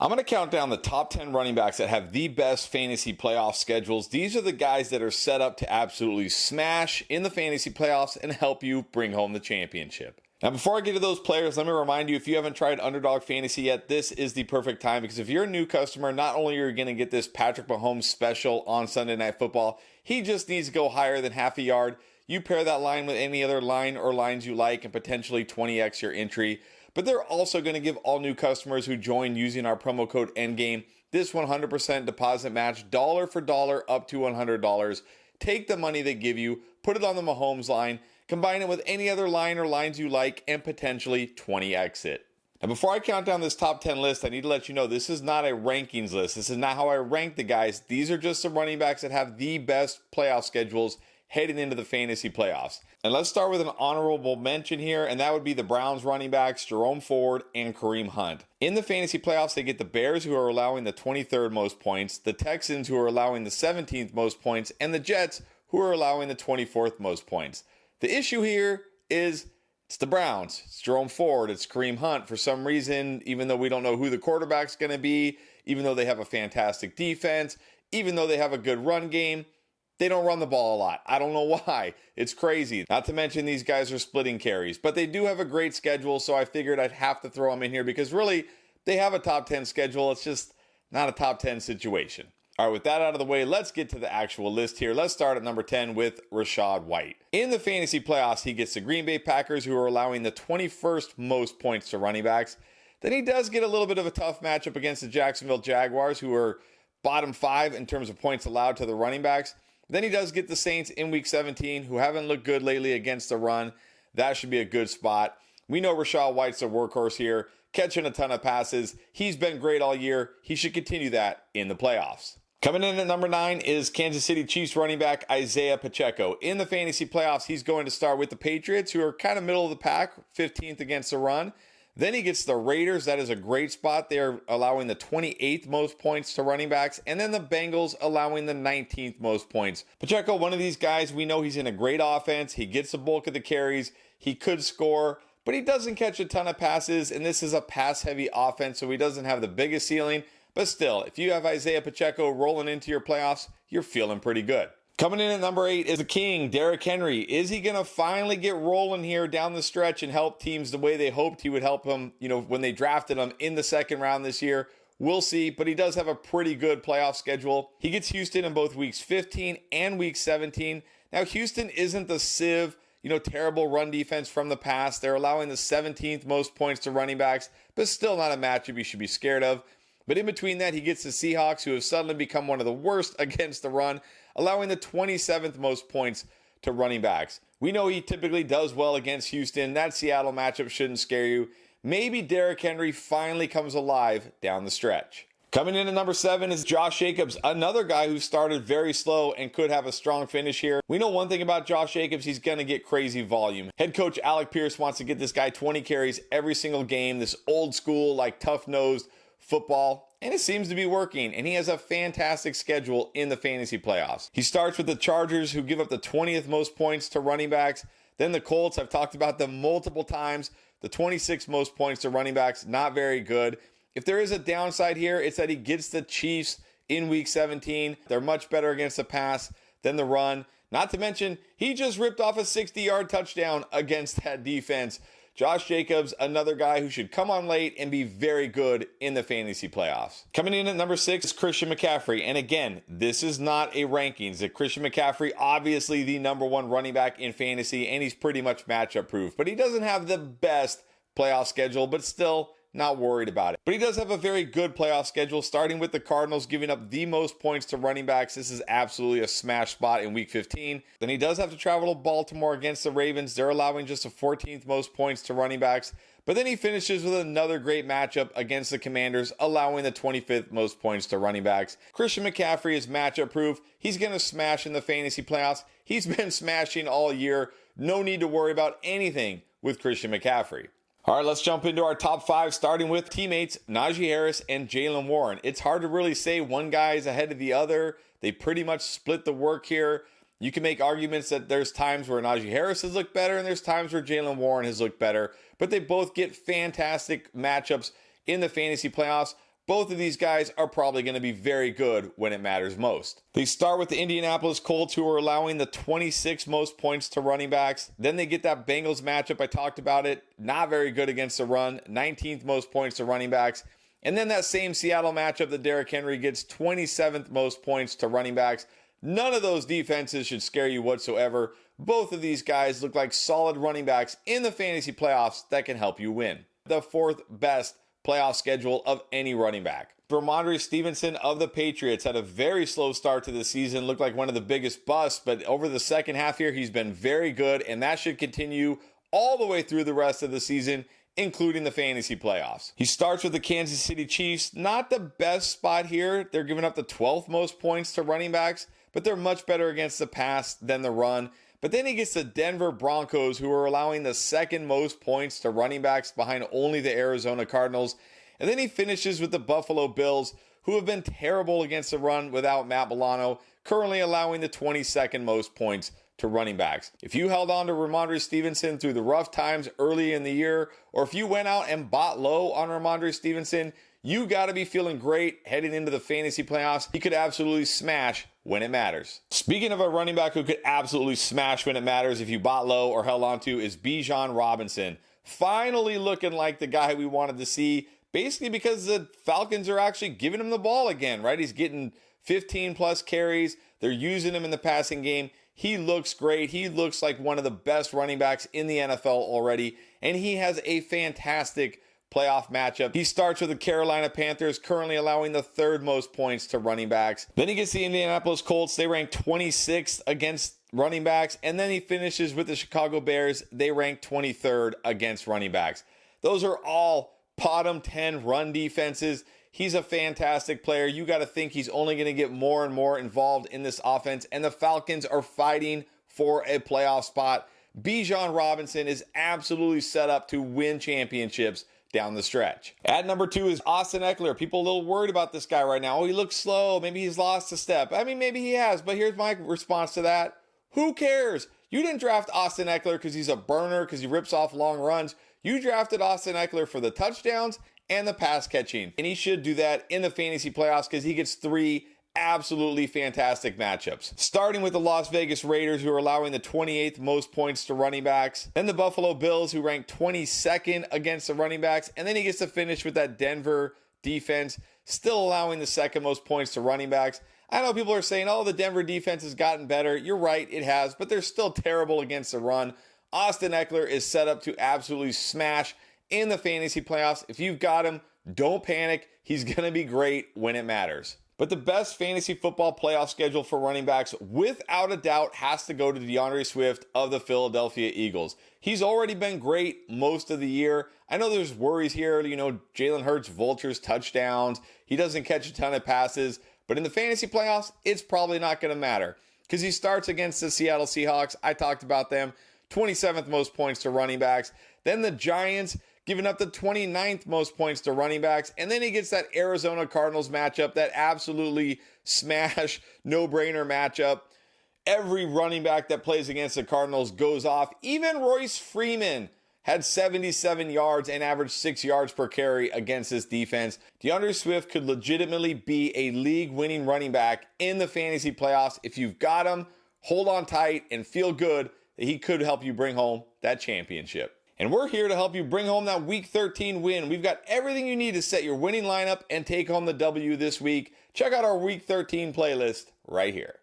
I'm going to count down the top 10 running backs that have the best fantasy playoff schedules. These are the guys that are set up to absolutely smash in the fantasy playoffs and help you bring home the championship. Now, before I get to those players, let me remind you, if you haven't tried Underdog Fantasy yet, this is the perfect time, because if you're a new customer, not only are you going to get this Patrick Mahomes special on Sunday Night Football, he just needs to go higher than half a yard. You pair that line with any other line or lines you like and potentially 20x your entry. But they're also going to give all new customers who join using our promo code ENDGAME this 100% deposit match, dollar for dollar, up to $100. Take the money they give you, put it on the Mahomes line, combine it with any other line or lines you like, and potentially 20x it. Now, before I count down this top 10 list, I need to let you know this is not a rankings list. This is not how I rank the guys. These are just some running backs that have the best playoff schedules heading into the fantasy playoffs. And let's start with an honorable mention here, and that would be the Browns running backs Jerome Ford and Kareem Hunt. In the fantasy playoffs, they get the Bears, who are allowing the 23rd most points, the Texans, who are allowing the 17th most points, and the Jets, who are allowing the 24th most points. The issue here is it's the Browns. It's Jerome Ford. It's Kareem Hunt. For some reason, even though we don't know who the quarterback's going to be, even though they have a fantastic defense, even though they have a good run game, they don't run the ball a lot. I don't know why. It's crazy. Not to mention these guys are splitting carries, but they do have a great schedule, so I figured I'd have to throw them in here because really they have a top 10 schedule. It's just not a top 10 situation. All right, with that out of the way, let's get to the actual list here. Let's start at number 10 with Rachaad White. In the fantasy playoffs, he gets the Green Bay Packers, who are allowing the 21st most points to running backs. Then he does get a little bit of a tough matchup against the Jacksonville Jaguars, who are bottom 5 in terms of points allowed to the running backs. Then he does get the Saints in week 17, who haven't looked good lately against the run. That should be a good spot. We know Rachaad White's a workhorse here, catching a ton of passes. He's been great all year. He should continue that in the playoffs. Coming in at number 9 is Kansas City Chiefs running back Isaiah Pacheco. In the fantasy playoffs, he's going to start with the Patriots, who are kind of middle of the pack, 15th against the run. Then he gets the Raiders. That is a great spot. They're allowing the 28th most points to running backs. And then the Bengals allowing the 19th most points. Pacheco, one of these guys, we know he's in a great offense. He gets the bulk of the carries. He could score, but he doesn't catch a ton of passes. And this is a pass-heavy offense, so he doesn't have the biggest ceiling. But still, if you have Isaiah Pacheco rolling into your playoffs, you're feeling pretty good. Coming in at number 8 is the King, Derrick Henry. Is he going to finally get rolling here down the stretch and help teams the way they hoped he would help them, when they drafted him in the second round this year? We'll see, but he does have a pretty good playoff schedule. He gets Houston in both weeks 15 and week 17. Now, Houston isn't the sieve, terrible run defense from the past. They're allowing the 17th most points to running backs, but still not a matchup you should be scared of. But in between that, he gets the Seahawks, who have suddenly become one of the worst against the run, allowing the 27th most points to running backs. We know he typically does well against Houston. That Seattle matchup shouldn't scare you. Maybe Derrick Henry finally comes alive down the stretch. Coming in at number 7 is Josh Jacobs, another guy who started very slow and could have a strong finish here. We know one thing about Josh Jacobs, he's going to get crazy volume. Head coach Alec Pierce wants to get this guy 20 carries every single game, this old school, tough-nosed football, and it seems to be working, and he has a fantastic schedule in the fantasy playoffs. He starts with the Chargers, who give up the 20th most points to running backs. Then the Colts, I've talked about them multiple times, the 26th most points to running backs, not very good. If there is a downside here, it's that he gets the Chiefs in week 17. They're much better against the pass than the run. Not to mention, he just ripped off a 60-yard touchdown against that defense. Josh Jacobs, another guy who should come on late and be very good in the fantasy playoffs. Coming in at number 6 is Christian McCaffrey. And again, this is not a rankings. Christian McCaffrey, obviously the number 1 running back in fantasy, and he's pretty much matchup proof. But he doesn't have the best playoff schedule, but still not worried about it. But he does have a very good playoff schedule, starting with the Cardinals giving up the most points to running backs. This is absolutely a smash spot in week 15. Then he does have to travel to Baltimore against the Ravens. They're allowing just the 14th most points to running backs. But then he finishes with another great matchup against the Commanders, allowing the 25th most points to running backs. Christian McCaffrey is matchup proof. He's going to smash in the fantasy playoffs. He's been smashing all year. No need to worry about anything with Christian McCaffrey. All right, let's jump into our top 5, starting with teammates Najee Harris and Jaylen Warren. It's hard to really say one guy is ahead of the other. They pretty much split the work here. You can make arguments that there's times where Najee Harris has looked better and there's times where Jaylen Warren has looked better, but they both get fantastic matchups in the fantasy playoffs. both of these guys are probably going to be very good when it matters most. They start with the Indianapolis Colts, who are allowing the 26 most points to running backs. Then they get that Bengals matchup. I talked about it. Not very good against the run. 19th most points to running backs. And then that same Seattle matchup that Derrick Henry gets 27th most points to running backs. None of those defenses should scare you whatsoever. Both of these guys look like solid running backs in the fantasy playoffs that can help you win. The fourth best playoff schedule of any running back. Ramondre Stevenson of the Patriots had a very slow start to the season, looked like one of the biggest busts, but over the second half here, he's been very good, and that should continue all the way through the rest of the season, including the fantasy playoffs. He starts with the Kansas City Chiefs. Not the best spot here. They're giving up the 12th most points to running backs, but they're much better against the pass than the run. But then he gets the Denver Broncos, who are allowing the second most points to running backs behind only the Arizona Cardinals. And then he finishes with the Buffalo Bills, who have been terrible against the run without Matt Milano, currently allowing the 22nd most points to running backs. If you held on to Ramondre Stevenson through the rough times early in the year, or if you went out and bought low on Ramondre Stevenson, you got to be feeling great heading into the fantasy playoffs. He could absolutely smash when it matters. Speaking of a running back who could absolutely smash when it matters if you bought low or held on to, is Bijan Robinson. Finally looking like the guy we wanted to see, basically because the Falcons are actually giving him the ball again, right? He's getting 15 plus carries. They're using him in the passing game. He looks great. He looks like one of the best running backs in the NFL already, and he has a fantastic playoff matchup. He starts with the Carolina Panthers, currently allowing the third most points to running backs. Then he gets the Indianapolis Colts. They rank 26th against running backs. And then he finishes with the Chicago Bears. They rank 23rd against running backs. Those are all bottom 10 run defenses. He's a fantastic player. You got to think he's only going to get more and more involved in this offense. And the Falcons are fighting for a playoff spot. Bijan Robinson is absolutely set up to win championships down the stretch. At number 2 is Austin Ekeler. People are a little worried about this guy right now. Oh, he looks slow. Maybe he's lost a step. I mean, maybe he has, but here's my response to that. Who cares? You didn't draft Austin Ekeler because he's a burner, because he rips off long runs. You drafted Austin Ekeler for the touchdowns and the pass catching. And he should do that in the fantasy playoffs because he gets 3 absolutely fantastic matchups. Starting with the Las Vegas Raiders, who are allowing the 28th most points to running backs. Then the Buffalo Bills, who rank 22nd against the running backs. And then he gets to finish with that Denver defense, still allowing the second most points to running backs. I know people are saying, oh, the Denver defense has gotten better. You're right, it has, but they're still terrible against the run. Austin Ekeler is set up to absolutely smash in the fantasy playoffs. If you've got him, don't panic. He's going to be great when it matters. But the best fantasy football playoff schedule for running backs, without a doubt, has to go to DeAndre Swift of the Philadelphia Eagles. He's already been great most of the year. I know there's worries here. Jalen Hurts vultures touchdowns. He doesn't catch a ton of passes. But in the fantasy playoffs, it's probably not going to matter because he starts against the Seattle Seahawks. I talked about them. 27th most points to running backs. Then the Giants, giving up the 29th most points to running backs. And then he gets that Arizona Cardinals matchup, that absolutely smash, no-brainer matchup. Every running back that plays against the Cardinals goes off. Even Royce Freeman had 77 yards and averaged 6 yards per carry against this defense. DeAndre Swift could legitimately be a league-winning running back in the fantasy playoffs. If you've got him, hold on tight and feel good that he could help you bring home that championship. And we're here to help you bring home that Week 13 win. We've got everything you need to set your winning lineup and take home the W this week. Check out our Week 13 playlist right here.